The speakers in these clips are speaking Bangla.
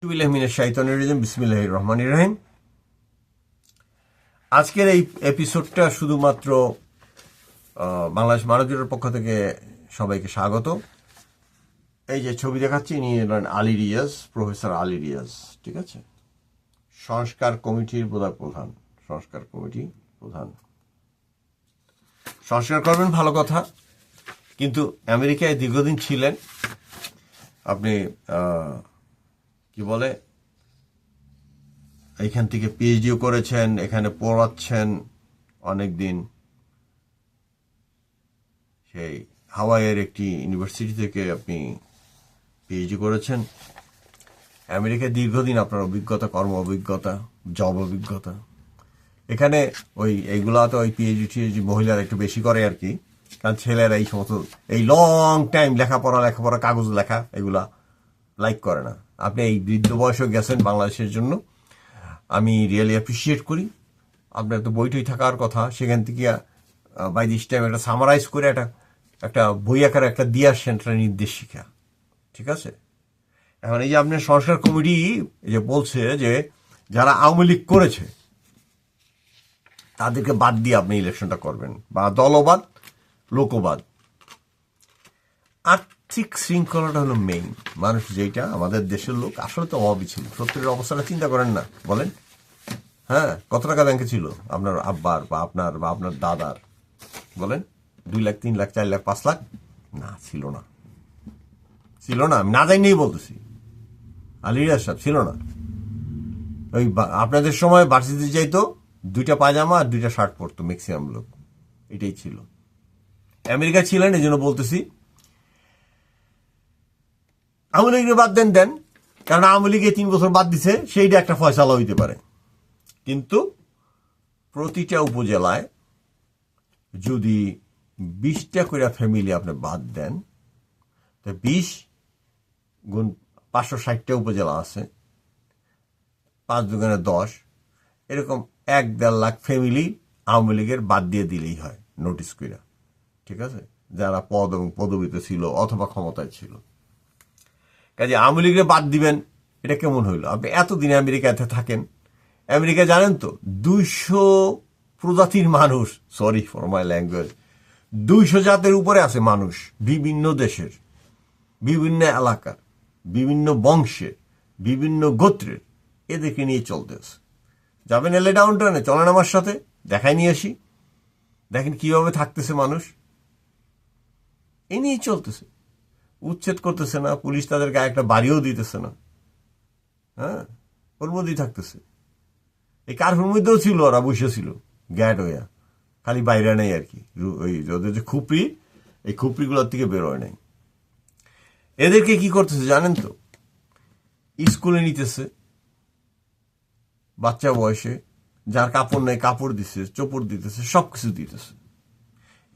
বিসমিল্লাহির রহমানির রহিম। আজকের এই এপিসোডটা শুধুমাত্র বাংলাদেশ মানবজোটের পক্ষ থেকে সবাইকে স্বাগত। এই যে ছবি দেখাচ্ছি, ইনি হলেন আলী রিয়াজ, প্রফেসর আলী রিয়াজ, ঠিক আছে, সংস্কার কমিটির প্রধান। সংস্কার কমিটি প্রধান সংস্কার করবেন, ভালো কথা, কিন্তু আমেরিকায় দীর্ঘদিন ছিলেন আপনি, কি বলে, এইখান থেকে পিএইচডিও করেছেন, এখানে পড়াচ্ছেন অনেক দিন, সেই হাওয়াইয়ের একটি ইউনিভার্সিটি থেকে আপনি পিএইচডি করেছেন। আমেরিকায় দীর্ঘদিন আপনার অভিজ্ঞতা, কর্ম অভিজ্ঞতা, জব অভিজ্ঞতা। এখানে এইগুলা তো ওই পিএইচডি মহিলারা একটু বেশি করে আর কি, কারণ ছেলেরা এই সমস্ত এই লং টাইম লেখাপড়া কাগজ লেখা এগুলা লাইক করে না। আপনি এই বৃদ্ধ বয়সে গেছেন বাংলাদেশের জন্য, আমি রিয়েলি অ্যাপ্রিসিয়েট করি। আপনার তো বইটই থাকার কথা, সেখান থেকে বাই দিস টাইম একটা সামারাইজ করে একটা বই আকারে একটা দিয়ে আসছেন, একটা নির্দেশিকা, ঠিক আছে। এখন এই যে আপনার সংস্কার কমিটি যে বলছে যে যারা আওয়ামী লীগ করেছে তাদেরকে বাদ দিয়ে আপনি ইলেকশনটা করবেন, বা দলবাদ লোকবাদ। আর্থিক শৃঙ্খলাটা হলো মেইন। মানুষ যেটা আমাদের দেশের লোক আসলে তো অভাবী ছিল। 70-এর অবস্থাটা চিন্তা করেন না, বলেন। হ্যাঁ, কত টাকা ব্যাংকে ছিল আপনার আব্বার বা আপনার দাদার? বলেন, 2 লাখ, 3 লাখ, 4 লাখ, 5 লাখ? না, ছিল না। আমি না যাই নেই বলতেছি, আলী রিয়াজ সাহেব, ছিল না। ওই আপনাদের সময় ভার্সিটি যাইতো, 2টা পায়জামা আর 2টা শার্ট পরতো ম্যাক্সিমাম লোক, এটাই ছিল। আমেরিকা ছিলেন, এই জন্য বলতেছি আওয়ামী লীগের বাদ দেন, কারণ আওয়ামী লীগে 3 বছর বাদ দিছে, সেইটা একটা ফয়সালা হইতে পারে। কিন্তু প্রতিটা উপজেলায় যদি 20টা করে ফ্যামিলি আপনি বাদ দেন, তো 20 গুণ 560টা উপজেলা আছে, 5 দুগুণে 10, এরকম 1-1.5 লাখ ফ্যামিলি আওয়ামী লীগের বাদ দিয়ে দিলেই হয়, নোটিশ করে, ঠিক আছে, যারা পদ এবং পদবিতে ছিল অথবা ক্ষমতায় ছিল। কাজে আওয়ামী লীগের বাদ দিবেন, এটা কেমন হইল? আপনি এতদিন আমেরিকাতে থাকেন, আমেরিকা জানেন তো 200 প্রজাতির মানুষ, সরি ফর মাই ল্যাঙ্গুয়েজ, 200 জাতের উপরে আছে মানুষ, বিভিন্ন দেশের, বিভিন্ন এলাকার, বিভিন্ন বংশের, বিভিন্ন গোত্রের, এদেরকে নিয়ে চলতেছে। যাবেন এলে ডাউন টাউনে, চলেন আমার সাথে, দেখাই নিয়ে আসি, দেখেন কিভাবে থাকতেছে মানুষ। এ নিয়েই চলতেছে, উচ্ছেদ করতেছে না, পুলিশ তাদের গায়ে একটা বাড়িও দিতেছে না, হ্যাঁ, ওর মধ্যেই থাকতেছে। এই কার্ফুর মধ্যেও ছিল, ওরা বসেছিল গ্যাট হইয়া, খালি বাইরে নেই আর কি, ওই ওদের যে খুপড়ি, এই খুপড়িগুলোর থেকে বেরোয় নাই। এদেরকে কি করতেছে জানেন তো? স্কুলে নিতেছে বাচ্চা বয়সে, যার কাপড় নেই কাপড় দিতেছে, চোপড় দিতেছে, সবকিছু দিতেছে।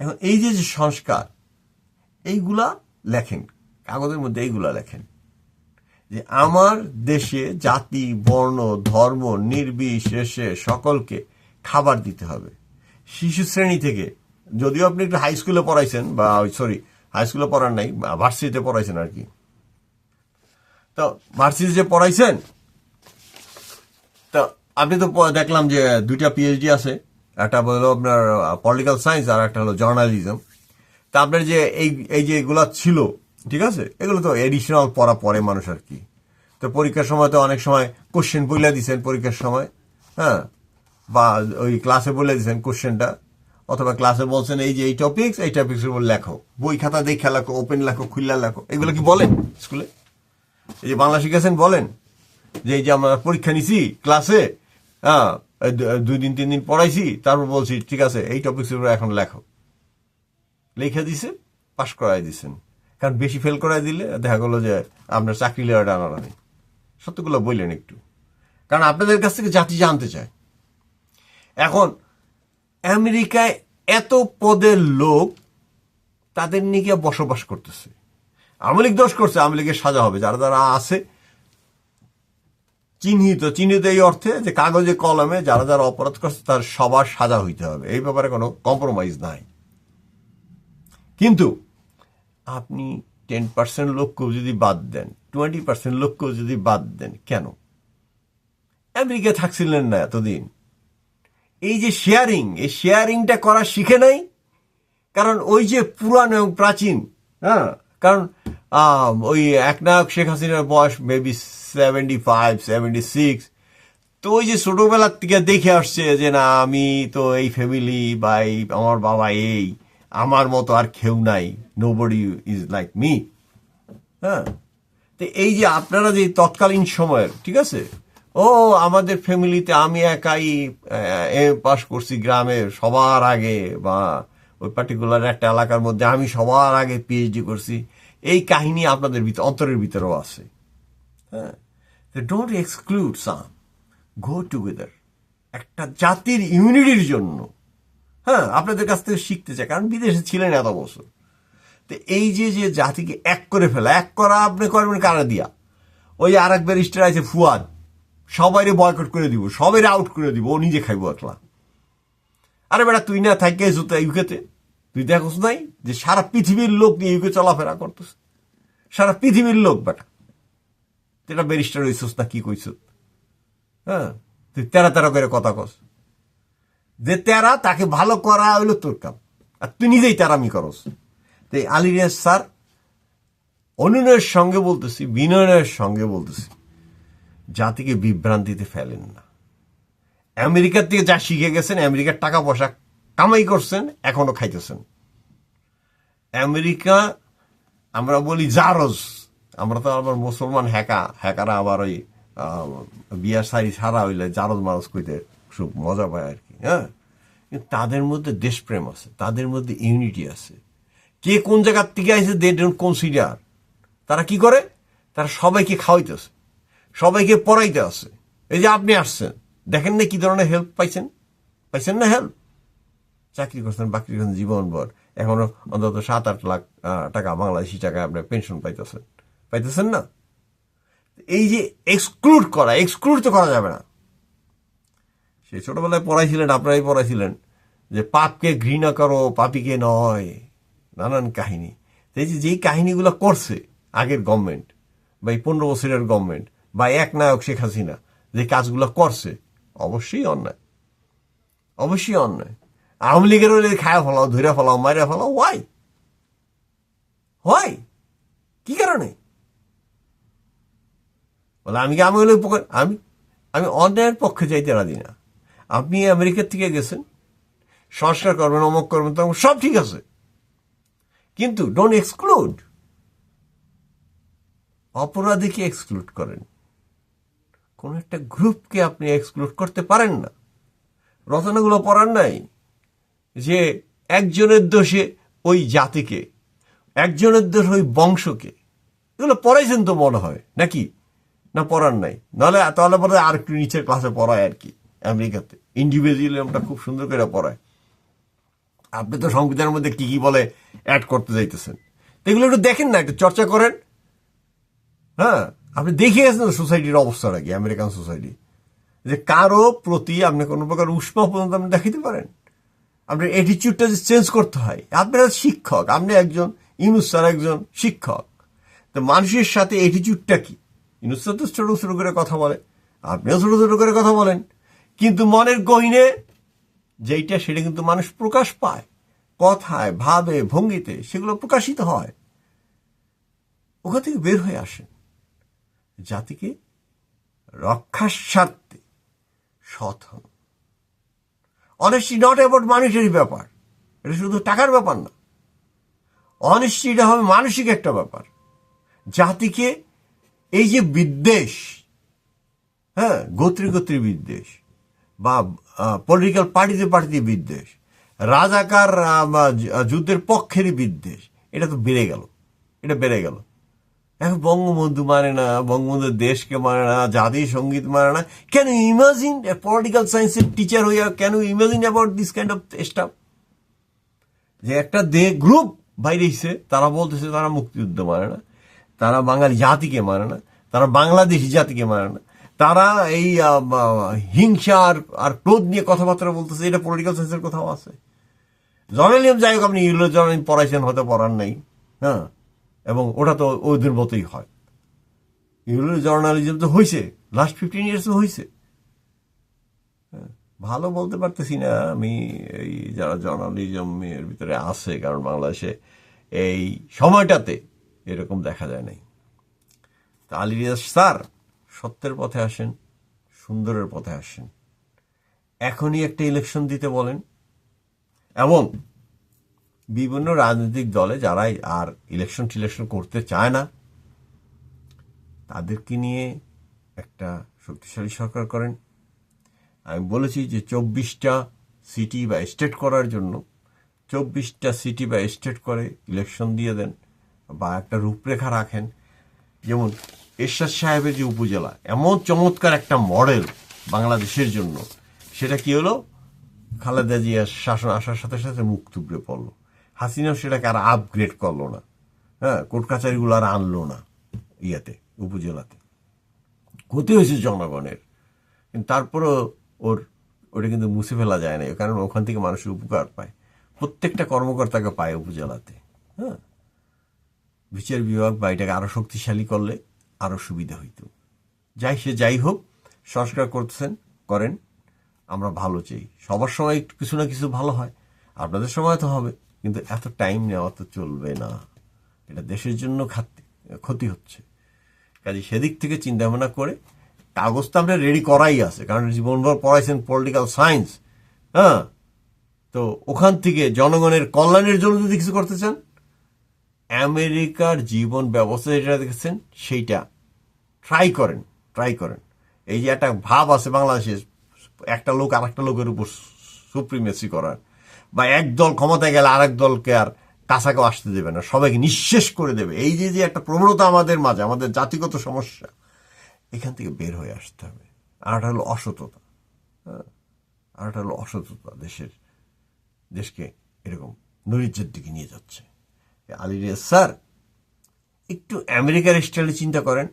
এখন এই যে সংস্কার, এইগুলা লেখেন কাগজের মধ্যে, এইগুলা লেখেন যে আমার দেশে জাতি, বর্ণ, ধর্ম নির্বিশেষে সকলকে খাবার দিতে হবে। শিশু শ্রেণী থেকে, যদিও আপনি একটু হাই স্কুলে পড়াইছেন, বা হাই স্কুলে পড়ার নাই, ভার্সিটিতে পড়াইছেন আর কি, তো ভার্সিটিতে পড়াইছেন, তো আপনি তো দেখলাম যে 2টা পিএইচডি আছে, একটা হলো আপনার পলিটিক্যাল সায়েন্স আর একটা হলো জার্নালিজম। তা আপনার যে এই যে এগুলা ছিল, ঠিক আছে, এগুলো তো এডিশনাল পড়া পড়ে মানুষ আর কি। তো পরীক্ষার সময় তো অনেক সময় কোশ্চেন বলে দিচ্ছেন পরীক্ষার সময়, হ্যাঁ, বা ওই ক্লাসে বলে দিচ্ছেন কোশ্চেনটা, অথবা ক্লাসে বলছেন এই যে এই টপিক্স এর উপর লেখো, বই খাতা দেখে লেখো, ওপেন লেখো, খুললা লেখো। এগুলো কি বলেন স্কুলে? এই যে বাংলা শিখেছেন, বলেন যে এই যে আমরা পরীক্ষা নিছি ক্লাসে, হ্যাঁ, 2 দিন 3 দিন পড়াইছি, তারপর বলছি ঠিক আছে এই টপিক্স এর উপর এখন লেখো, লিখে দিছে, পাশ করাই দিচ্ছেন। কারণ বেশি ফেল করাই দিলে দেখা গেলো যে আপনার চাকরি লেওয়াটা আনা নেই। সত্যগুলো বললেন একটু, কারণ আপনাদের কাছ থেকে জাতি জানতে চায়। এখন আমেরিকায় এত পদের লোক, তাদের নিয়ে বসবাস করতেছে। আওয়ামী লীগ দোষ করছে, আওয়ামী লীগের সাজা হবে। যারা যারা আছে চিহ্নিত এই অর্থে যে কাগজে কলমে যারা যারা অপরাধ করছে তার সবার সাজা হইতে হবে, এই ব্যাপারে কোনো কম্প্রোমাইজ নাই। কিন্তু আপনি 10% লোককেও যদি বাদ দেন, 20% লোককেও যদি বাদ দেন, কেন আমেরিকা থাকছিলেন না এতদিন? এই যে শেয়ারিং, এই শেয়ারিংটা করা শিখে নাই। কারণ ওই যে পুরানো এবং প্রাচীন, হ্যাঁ, কারণ ওই একনায়ক শেখ হাসিনার বয়স মেবি 75-76। তো ওই যে ছোটবেলার থেকে দেখে আসছে যে না, আমি তো এই ফ্যামিলি বা আমার বাবা এই, আমার মতো আর কেউ নাই, নোবডি ইজ লাইক মি। হ্যাঁ, তো এই যে আপনারা যে তৎকালীন সময়ের, ঠিক আছে, ও আমাদের ফ্যামিলিতে আমি একাই পাস করছি গ্রামের সবার আগে, বা ওই পার্টিকুলার একটা এলাকার মধ্যে আমি সবার আগে পিএইচডি করছি, এই কাহিনী আপনাদের অন্তরের ভিতরেও আছে। হ্যাঁ, don't exclude some, go together একটা জাতির ইউনিটির জন্য। হ্যাঁ, আপনাদের কাছ থেকে শিখতে চাই, কারণ বিদেশে ছিলেন এত বছর। তো এই যে যে জাতিকে এক করে ফেলা, এক করা আপনি করবেন কারা দিয়া? ওই আর এক ব্যারিস্টার আছে ফুয়াদ, সবাইরে বয়কট করে দিব, সবাই আউট করে দিব, ও নিজে খাইব একলা। আরে বেটা, তুই না থাকে ইউকেতে, তুই দেখোস নাই যে সারা পৃথিবীর লোক নিয়ে ইউকে চলাফেরা করতেছে, সারা পৃথিবীর লোক। বেটা, এটা ব্যারিস্টার হইছস না কি কইছ? হ্যাঁ, তুই তেরা তেরা করে কথা কস, যে তেরা তাকে ভালো করা হইলো তোর কাম, আর তুই নিজেই তেরামি করস। তো আলী রিয়াজ স্যার, অনুনয়ের সঙ্গে বলতেছি, বিনয়ের সঙ্গে বলতেছি, জাতিকে বিভ্রান্তিতে ফেলেন না। আমেরিকার থেকে যা শিখে গেছেন, আমেরিকার টাকা পয়সা কামাই করছেন, এখনো খাইতেছেন। আমেরিকা, আমরা বলি জারজ, আমরা তো আবার মুসলমান হ্যাকারা আবার ওই বিয়ার সারি ছাড়া হইলে জারজ মারজ কইতে খুব মজা পায় আর কি। হ্যাঁ, কিন্তু তাদের মধ্যে দেশপ্রেম আছে, তাদের মধ্যে ইউনিটি আছে। কে কোন জায়গার থেকে আইসে দে ডোন্ট কনসিডার। তারা কি করে? তারা সবাইকে খাওয়াইতেছে, সবাইকে পড়াইতে আছে। এই যে আপনি আসছেন, দেখেন না কি ধরনের হেল্প পাইছেন? পাইছেন না হেল্প? চাকরি করছেন, বাকরি করছেন জীবনভর, এখনো অন্তত 7-8 লাখ টাকা বাংলাদেশি টাকা আপনার পেনশন পাইতেছেন না? এই যে এক্সক্লুড তো করা যাবে না। সে ছোটবেলায় পড়াইছিলেন, আপনারাই পড়াইছিলেন যে পাপকে ঘৃণা করো, পাপীকে নয়, নানান কাহিনী। এই যে যেই কাহিনীগুলো করছে আগের গভর্নমেন্ট, বা এই 15 বছরের গভর্নমেন্ট, বা একনায়ক শেখ হাসিনা যে কাজগুলো করছে, অবশ্যই অন্যায়, অবশ্যই অন্যায়। আওয়ামী লীগের খায়া ফেলাও, ধরে ফেলাও, মাইরা ফেলাও, হয় কি কারণে? বলে আমি আমি অন্যায়ের পক্ষে যাইতে রাজি না। আপনি আমেরিকার থেকে গেছেন, সংস্কার করবেন, অমক করবেন, তখন সব ঠিক আছে, কিন্তু ডোন্ট এক্সক্লুড। অপরাধীকে এক্সক্লুড করেন, কোন একটা গ্রুপকে আপনি এক্সক্লুড করতে পারেন না। রচনাগুলো পড়ার নাই যে একজনের দোষে ওই জাতিকে, একজনের দোষে ওই বংশকে, এগুলো পড়াইছেন তো মনে হয় নাকি? না, পড়ার নাই। তাহলে পরে আর একটু নিচের ক্লাসে পড়ায় আর কি। আমেরিকাতে ইন্ডিভিজুয়ালিজমটা খুব সুন্দর করে পড়ায়। আপনি তো সংবিধানের মধ্যে কি কি বলে অ্যাড করতে যাইতেছেন, এগুলো একটু দেখেন না, একটু চর্চা করেন। হ্যাঁ, আপনি দেখে গেছেন সোসাইটির অবস্থাটা কি, আমেরিকান সোসাইটি, যে কারো প্রতি আপনি কোনো প্রকার উষ্মা পর্যন্ত আপনি দেখাতে পারেন। আপনার অ্যাটিচিউডটা যে চেঞ্জ করতে হয়। আপনারা শিক্ষক, আপনি একজন, ইউনুস স্যার একজন শিক্ষক, তো মানুষের সাথে অ্যাটিচিউডটা কি? ইউনুস স্যার তো ছোট ছোট করে কথা বলে, আপনিও ছোট ছোট করে কথা বলেন, কিন্তু মনের গহীনে যেইটা, সেটা কিন্তু মানুষ প্রকাশ পায়, কথায়, ভাবে, ভঙ্গিতে সেগুলো প্রকাশিত হয়। ওখান থেকে বের হয়ে আসেন, জাতিকে রক্ষার স্বার্থে সৎ হন। অনেস্টি নট অ্যাবাউট মানুষেরই ব্যাপার, এটা শুধু টাকার ব্যাপার না। অনেস্টি এটা হবে মানসিক একটা ব্যাপার। জাতিকে এই যে বিদ্বেষ, হ্যাঁ, গোত্রী বিদ্বেষ, বা পলিটিক্যাল পার্টিতে বিদ্বেষ, রাজাকার যুদ্ধের পক্ষেরই বিদ্বেষ, এটা তো বেড়ে গেল। এখন বঙ্গবন্ধু মানে না, বঙ্গবন্ধুর দেশকে মানে না, জাতীয় সঙ্গীত মানে না। ক্যান ইউ ইমাজিন পলিটিক্যাল সায়েন্সের টিচার হইয়া, can you imagine about this kind of stuff? যে একটা গ্রুপ বাইরে এসে তারা বলতেছে তারা মুক্তিযুদ্ধ মানে না, তারা বাঙালি জাতিকে মানে না, তারা বাংলাদেশি জাতিকে মানে না, তারা এই হিংসা আর ক্রোধ নিয়ে কথাবার্তা বলতেছে। এটা পলিটিক্যাল সায়েন্সের কোথাও আছে? জার্নালিজম, যাই হোক, আপনি জার্নালিজম পড়াইছেন, হয়তো পড়ার নাই। হ্যাঁ, এবং ওটা তো ওদের মতোই হয়। এগুলো জার্নালিজম তো হয়েছে, লাস্ট 15 ইয়ার্সও হয়েছে। ভালো বলতে পারতেছি না আমি এই যারা জার্নালিজমের ভিতরে আছে, কারণ বাংলাদেশে এই সময়টাতে এরকম দেখা যায় নাই। তা আলী রিয়াজ স্যার, সত্যের পথে আসেন, সুন্দরের পথে আসেন। এখনই একটা ইলেকশন দিতে বলেন, এবং বিভিন্ন রাজনৈতিক দলে যারাই আর ইলেকশন টিলেকশন করতে চায় না তাদেরকে নিয়ে একটা শক্তিশালী সরকার করেন। আমি বলেছি যে 24টা সিটি বা স্টেট করার জন্য 24টা সিটি বা স্টেট করে ইলেকশন দিয়ে দেন, বা একটা রূপরেখা রাখেন। যেমন এরশাদ সাহেবের যে উপজেলা, এমন চমৎকার একটা মডেল বাংলাদেশের জন্য, সেটা কি হলো, খালেদা জিয়ার শাসন আসার সাথে সাথে মুখ থুবড়ে পড়লো। হাসিনাও সেটাকে আর আপগ্রেড করলো না, হ্যাঁ, কোর্ট কাছারিগুলো আর আনলো না ইয়াতে, উপজেলাতে। ক্ষতি হয়েছে জনগণের, কিন্তু তারপরেও ওটা কিন্তু মুছে ফেলা যায় না, কারণ ওখান থেকে মানুষের উপকার পায়, প্রত্যেকটা কর্মকর্তাকে পায় উপজেলাতে। হ্যাঁ, বিচার বিভাগ বা এটাকে আরো শক্তিশালী করলে আরো সুবিধা হইত। যাই হোক, সংস্কার করতেছেন, করেন, আমরা ভালো চাই। সবার সময় কিছু না কিছু ভালো হয়, আপনাদের সময় তো হবে, কিন্তু এত টাইম নেওয়া তো চলবে না, এটা দেশের জন্য ক্ষতি হচ্ছে। কাজে সেদিক থেকে চিন্তা ভাবনা করে, কাগজ তো আমরা রেডি করাই আছে, কারণ জীবনভর পড়াইছেন পলিটিক্যাল সায়েন্স। হ্যাঁ, তো ওখান থেকে জনগণের কল্যাণের জন্য যদি কিছু করতে চান, আমেরিকার জীবন ব্যবস্থা যেটা দেখেছেন সেইটা ট্রাই করেন। এই যে একটা ভাব আছে বাংলাদেশে, একটা লোক আর একটা লোকের উপর সুপ্রিমেসি করার, বা এক দল ক্ষমতায় গেলে আরেক দলকে আর কাছাকেও আসতে দেবে না, সবাইকে নিঃশেষ করে দেবে, এই যে একটা প্রবণতা আমাদের মাঝে, আমাদের জাতিগত সমস্যা, এখান থেকে বের হয়ে আসতে হবে। আরটা হলো অসততা, আরটা হলো অসততা দেশকে এরকম নৈরাজ্যের দিকে নিয়ে যাচ্ছে। আলী রিয়াজ স্যার, একটু আমেরিকার স্টাইলে চিন্তা করেন,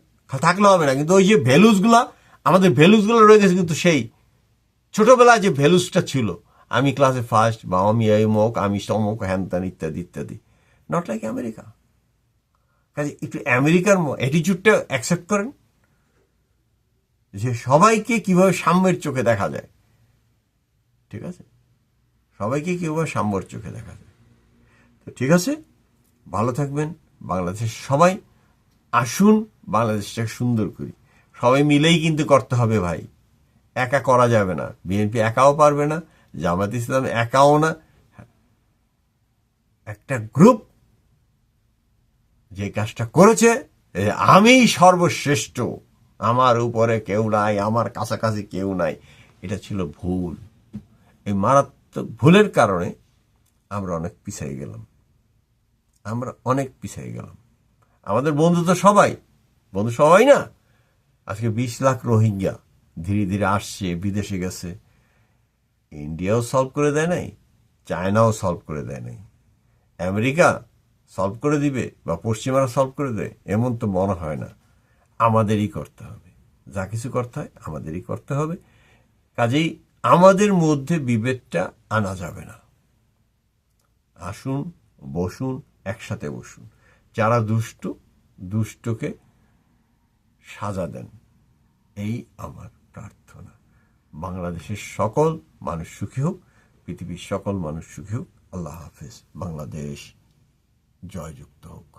থাকলে হবে না, কিন্তু ওই যে ভ্যালুসগুলা, আমাদের ভ্যালুসগুলো রয়ে গেছে, কিন্তু সেই ছোটবেলায় যে ভ্যালুসটা ছিল, আমি ক্লাসে ফার্স্ট, বা আমি এই মুখ, আমি সমক, হ্যান ত্যান ইত্যাদি ইত্যাদি, নট লাইক আমেরিকা। কাজে একটু আমেরিকার অ্যাটিচিউডটা অ্যাকসেপ্ট করেন, যে সবাইকে কিভাবে সাম্যের চোখে দেখা যায়। ঠিক আছে, সবাইকে কিভাবে সাম্যের চোখে দেখা যায়। তো ঠিক আছে, ভালো থাকবেন। বাংলাদেশের সবাই আসুন, বাংলাদেশটাকে সুন্দর করি, সবাই মিলেই কিন্তু করতে হবে ভাই, একা করা যাবে না। বিএনপি একাও পারবে না, জামাত ইসলাম একাও না, একটা গ্রুপ যে কাজটা করেছে, আমি সর্বশ্রেষ্ঠ, আমার উপরে কেউ নাই, আমার কাছাকাছি কেউ নাই, এটা ছিল ভুল। এই মারাত্মক ভুলের কারণে আমরা অনেক পিছিয়ে গেলাম। আমাদের বন্ধু তো সবাই না। আজকে 20 লাখ রোহিঙ্গা ধীরে ধীরে আসছে, বিদেশে গেছে। ইন্ডিয়াও সলভ করে দেয় নাই, চায়নাও সলভ করে দেয় নাই, আমেরিকা সলভ করে দিবে বা পশ্চিমারা সলভ করে দেয় এমন তো মনে হয় না। আমাদেরই করতে হবে, যা কিছু করতে হয় আমাদেরই করতে হবে। কাজেই আমাদের মধ্যে বিভেদটা আনা যাবে না। আসুন, বসুন, একসাথে বসুন। যারা দুষ্টকে সাজা দেন, এই আমার প্রার্থনা। বাংলাদেশের সকল মানুষ সুখী হোক, পৃথিবীর সকল মানুষ সুখী হোক। আল্লাহ হাফেজ। বাংলাদেশ জয়যুক্ত হোক।